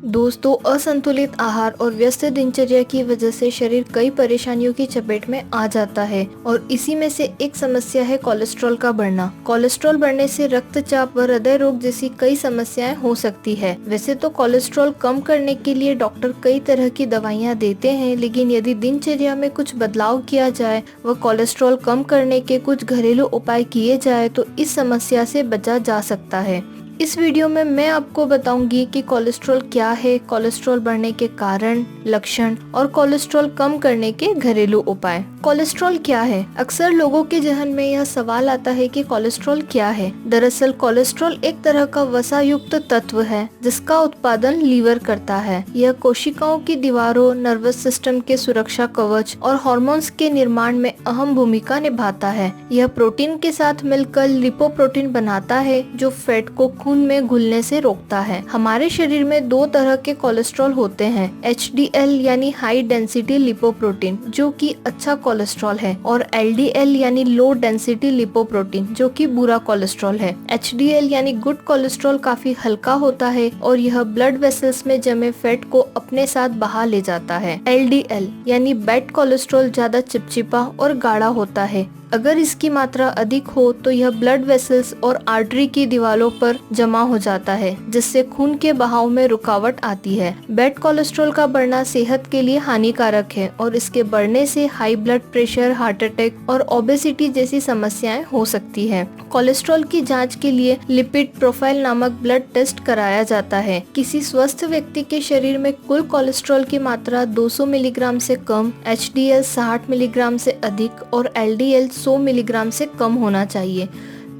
दोस्तों, असंतुलित आहार और व्यस्त दिनचर्या की वजह से शरीर कई परेशानियों की चपेट में आ जाता है और इसी में से एक समस्या है कोलेस्ट्रॉल का बढ़ना। कोलेस्ट्रॉल बढ़ने से रक्तचाप व हृदय रोग जैसी कई समस्याएं हो सकती है। वैसे तो कोलेस्ट्रॉल कम करने के लिए डॉक्टर कई तरह की दवाइयां देते हैं, लेकिन यदि दिनचर्या में कुछ बदलाव किया जाए व कोलेस्ट्रॉल कम करने के कुछ घरेलू उपाय किए जाए तो इस समस्या से बचा जा सकता है। इस वीडियो में मैं आपको बताऊंगी कि कोलेस्ट्रॉल क्या है, कोलेस्ट्रॉल बढ़ने के कारण, लक्षण और कोलेस्ट्रॉल कम करने के घरेलू उपाय। कोलेस्ट्रॉल क्या है? अक्सर लोगों के जहन में यह सवाल आता है कि कोलेस्ट्रॉल क्या है। दरअसल कोलेस्ट्रॉल एक तरह का वसा युक्त तत्व है जिसका उत्पादन लीवर करता है। यह कोशिकाओं की दीवारों, नर्वस सिस्टम के सुरक्षा कवच और हार्मोन्स के निर्माण में अहम भूमिका निभाता है। यह प्रोटीन के साथ मिलकर लिपोप्रोटीन बनाता है जो फैट को खून में घुलने से रोकता है। हमारे शरीर में दो तरह के कोलेस्ट्रॉल होते हैं, HDL यानी हाई डेंसिटी लिपोप्रोटीन जो कि अच्छा कोलेस्ट्रॉल है, और LDL यानी लो डेंसिटी लिपोप्रोटीन जो कि बुरा कोलेस्ट्रॉल है। HDL यानी गुड कोलेस्ट्रॉल काफी हल्का होता है और यह ब्लड वेसल्स में जमे फैट को अपने साथ बहा ले जाता है। LDL यानी बैड कोलेस्ट्रॉल ज्यादा चिपचिपा और गाढ़ा होता है। अगर इसकी मात्रा अधिक हो तो यह ब्लड वेसल्स और आर्टरी की दीवारों पर जमा हो जाता है जिससे खून के बहाव में रुकावट आती है। बैड कोलेस्ट्रॉल का बढ़ना सेहत के लिए हानिकारक है और इसके बढ़ने से high blood pressure, heart attack और ओबेसिटी जैसी समस्याएं हो सकती है। कोलेस्ट्रॉल की जांच के लिए लिपिड प्रोफाइल नामक ब्लड टेस्ट कराया जाता है। किसी स्वस्थ व्यक्ति के शरीर में कुल कोलेस्ट्रॉल की मात्रा 200 मिलीग्राम से कम, HDL 60 मिलीग्राम से अधिक और LDL 100 मिलीग्राम से कम होना चाहिए।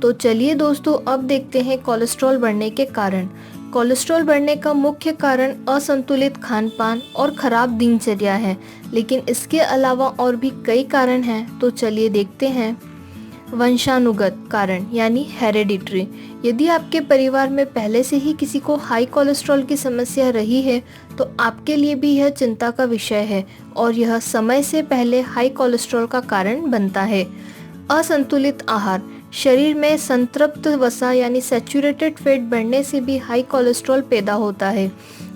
तो चलिए दोस्तों, अब देखते हैं कोलेस्ट्रॉल बढ़ने के कारण। कोलेस्ट्रॉल बढ़ने का मुख्य कारण असंतुलित खान-पान और खराब दिनचर्या है, लेकिन इसके अलावा और भी कई कारण हैं। तो चलिए देखते हैं। वंशानुगत कारण यानी हेरेडिटरी। यदि आपके परिवार में पहले से ही किसी को हाई कोलेस्ट्रॉल की समस्या रही है तो आपके लिए भी यह चिंता का विषय है और यह समय से पहले हाई कोलेस्ट्रॉल का कारण बनता है। असंतुलित आहार। शरीर में संतृप्त वसा यानी सैचुरेटेड फैट बढ़ने से भी हाई कोलेस्ट्रॉल पैदा होता है।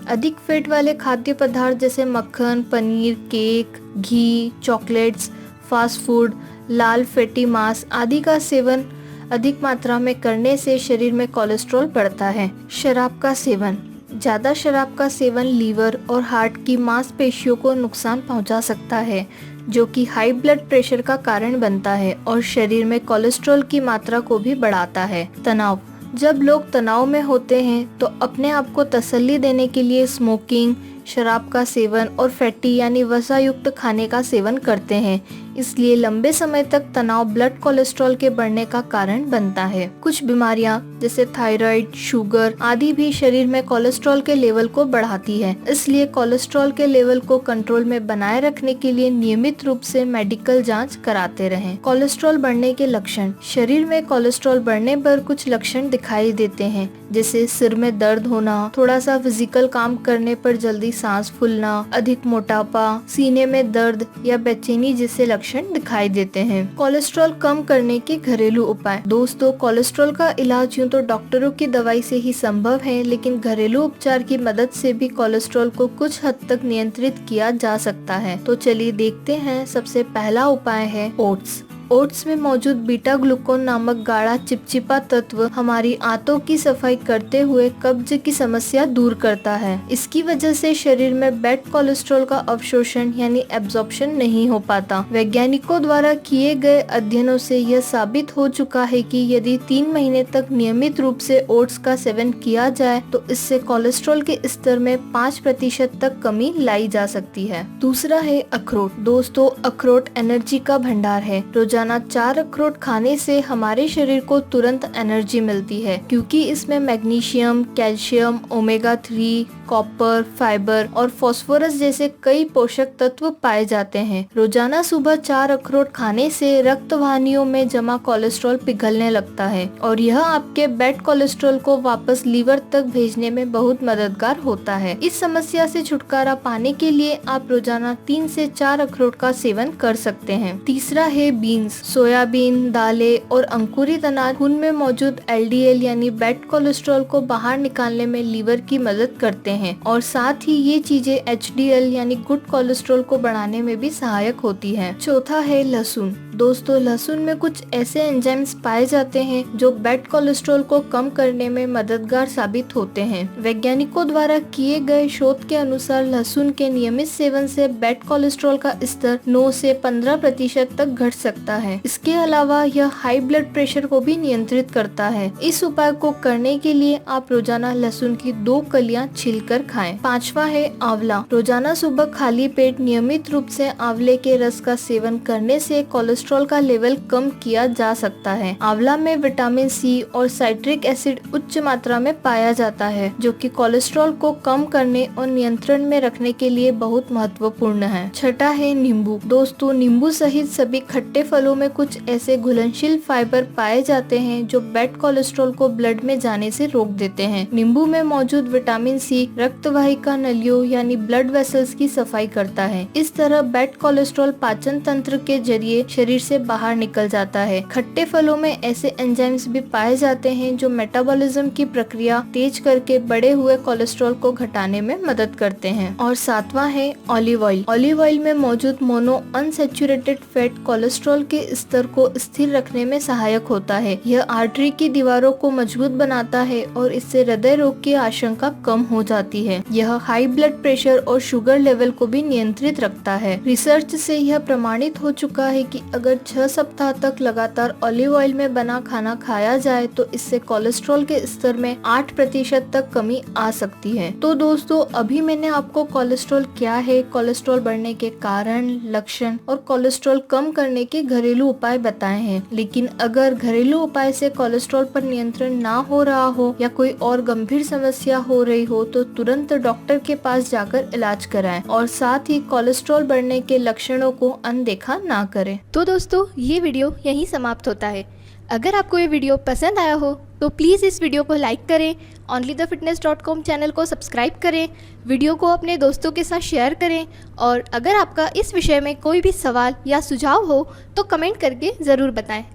अधिक फैट वाले खाद्य पदार्थ जैसे मक्खन, पनीर, केक, घी, चॉकलेट्स, फास्ट फूड, लाल फैटी मांस आदि का सेवन अधिक मात्रा में करने से शरीर में कोलेस्ट्रॉल बढ़ता है। शराब का सेवन। ज्यादा शराब का सेवन लीवर और हार्ट की मांसपेशियों को नुकसान पहुंचा सकता है जो कि हाई ब्लड प्रेशर का कारण बनता है और शरीर में कोलेस्ट्रॉल की मात्रा को भी बढ़ाता है। तनाव। जब लोग तनाव में होते हैं तो अपने आप को तसल्ली देने के लिए स्मोकिंग, शराब का सेवन और फैटी यानी वसा युक्त खाने का सेवन करते हैं। इसलिए लंबे समय तक तनाव ब्लड कोलेस्ट्रॉल के बढ़ने का कारण बनता है। कुछ बीमारियां जैसे थायराइड, शुगर आदि भी शरीर में कोलेस्ट्रॉल के लेवल को बढ़ाती है। इसलिए कोलेस्ट्रॉल के लेवल को कंट्रोल में बनाए रखने के लिए नियमित रूप से मेडिकल जांच कराते रहें। कोलेस्ट्रॉल बढ़ने के लक्षण। शरीर में कोलेस्ट्रॉल बढ़ने पर कुछ लक्षण दिखाई देते हैं जैसे सिर में दर्द होना, थोड़ा सा फिजिकल काम करने पर जल्दी सांस फूलना, अधिक मोटापा, सीने में दर्द या बेचैनी जैसे लक्षण दिखाई देते हैं। कोलेस्ट्रॉल कम करने के घरेलू उपाय। दोस्तों, कोलेस्ट्रॉल का इलाज यूं तो डॉक्टरों की दवाई से ही संभव है, लेकिन घरेलू उपचार की मदद से भी कोलेस्ट्रॉल को कुछ हद तक नियंत्रित किया जा सकता है। तो चलिए देखते हैं। सबसे पहला उपाय है ओट्स। ओट्स में मौजूद बीटा ग्लूकोन नामक गाढ़ा चिपचिपा तत्व हमारी आंतों की सफाई करते हुए कब्ज की समस्या दूर करता है। इसकी वजह से शरीर में बैड कोलेस्ट्रॉल का अवशोषण यानी एब्जॉर्प्शन नहीं हो पाता। वैज्ञानिकों द्वारा किए गए अध्ययनों से यह साबित हो चुका है कि यदि 3 महीने तक नियमित रूप से ओट्स का सेवन किया जाए तो इससे कोलेस्ट्रॉल के स्तर में 5% तक कमी लाई जा सकती है। दूसरा है अखरोट। दोस्तों, अखरोट एनर्जी का भंडार है। रोजाना 4 अखरोट खाने से हमारे शरीर को तुरंत एनर्जी मिलती है क्योंकि इसमें magnesium, calcium, omega 3, copper, fibre और फास्फोरस जैसे कई पोषक तत्व पाए जाते हैं। रोजाना सुबह 4 अखरोट खाने से रक्त वाहिनियों में जमा कोलेस्ट्रॉल पिघलने लगता है और यह आपके बैड कोलेस्ट्रॉल को वापस लीवर तक भेजने में बहुत मददगार होता है। इस समस्या से छुटकारा पाने के लिए आप रोजाना 3 से 4 अखरोट का सेवन कर सकते हैं। तीसरा है बीन्स। बीन्स, सोयाबीन, दालें और अंकुरित अनाज खून में मौजूद LDL यानी बैड कोलेस्ट्रॉल को बाहर निकालने में लीवर की मदद करते हैं और साथ ही ये चीजें HDL यानी गुड कोलेस्ट्रॉल को बढ़ाने में भी सहायक होती हैं। चौथा है लहसुन। दोस्तों, लहसुन में कुछ ऐसे एंजाइम्स पाए जाते हैं जो बैड कोलेस्ट्रॉल को कम करने में मददगार साबित होते हैं। वैज्ञानिकों द्वारा किए गए शोध के अनुसार लहसुन के नियमित सेवन से बैड कोलेस्ट्रॉल का स्तर 9 से 15% तक घट सकता है। इसके अलावा यह हाई ब्लड प्रेशर को भी नियंत्रित करता है। इस उपाय को करने के लिए आप रोजाना लहसुन की 2 कलियां छीलकर खाएं। पांचवा है आंवला। रोजाना सुबह खाली पेट नियमित रूप से आंवले के रस का सेवन करने से कोलेस्ट्रॉल का लेवल कम किया जा सकता है। आंवला में विटामिन C और साइट्रिक एसिड उच्च मात्रा में पाया जाता है, जो कि कोलेस्ट्रॉल को कम करने और नियंत्रण में रखने के लिए बहुत महत्वपूर्ण है। छठा है नींबू। दोस्तों, नींबू सहित सभी खट्टे फलों में कुछ ऐसे घुलनशील फाइबर पाए जाते हैं जो बैड कोलेस्ट्रॉल को ब्लड में जाने से रोक देते हैं। नींबू में मौजूद विटामिन C रक्त वाहिका नलियों यानी ब्लड वेसल्स की सफाई करता है। इस तरह बैड कोलेस्ट्रॉल पाचन तंत्र के जरिए शरीर से बाहर निकल जाता है। खट्टे फलों में ऐसे एंजाइम्स भी पाए जाते हैं जो मेटाबॉलिज्म की प्रक्रिया तेज करके बढ़े हुए कोलेस्ट्रॉल को घटाने में मदद करते हैं। और सातवां है ऑलिव ऑयल। ऑलिव ऑयल में मौजूद मोनो अनसैचुरेटेड फैट कोलेस्ट्रॉल के स्तर को स्थिर रखने में सहायक होता है। यह आर्टरी की दीवारों को मजबूत बनाता है और इससे हृदय रोग की आशंका कम हो जाती है। यह हाई ब्लड प्रेशर और शुगर लेवल को भी नियंत्रित रखता है। रिसर्च से यह प्रमाणित हो चुका है कि अगर 6 सप्ताह तक लगातार ऑलिव ऑयल में बना खाना खाया जाए तो इससे कोलेस्ट्रॉल के स्तर में 8% तक कमी आ सकती है। तो दोस्तों, अभी मैंने आपको कोलेस्ट्रॉल क्या है, कोलेस्ट्रॉल बढ़ने के कारण, लक्षण और कोलेस्ट्रॉल कम करने के घरेलू उपाय बताए हैं। लेकिन अगर घरेलू उपाय से कोलेस्ट्रॉल पर नियंत्रण ना हो रहा हो या कोई और गंभीर समस्या हो रही हो तो तुरंत डॉक्टर के पास जाकर इलाज कराएं और साथ ही कोलेस्ट्रॉल बढ़ने के लक्षणों को अनदेखा ना करें। तो दोस्तों, ये वीडियो यहीं समाप्त होता है। अगर आपको ये वीडियो पसंद आया हो तो प्लीज़ इस वीडियो को लाइक करें, onlythefitness.com चैनल को सब्सक्राइब करें, वीडियो को अपने दोस्तों के साथ शेयर करें और अगर आपका इस विषय में कोई भी सवाल या सुझाव हो तो कमेंट करके ज़रूर बताएं।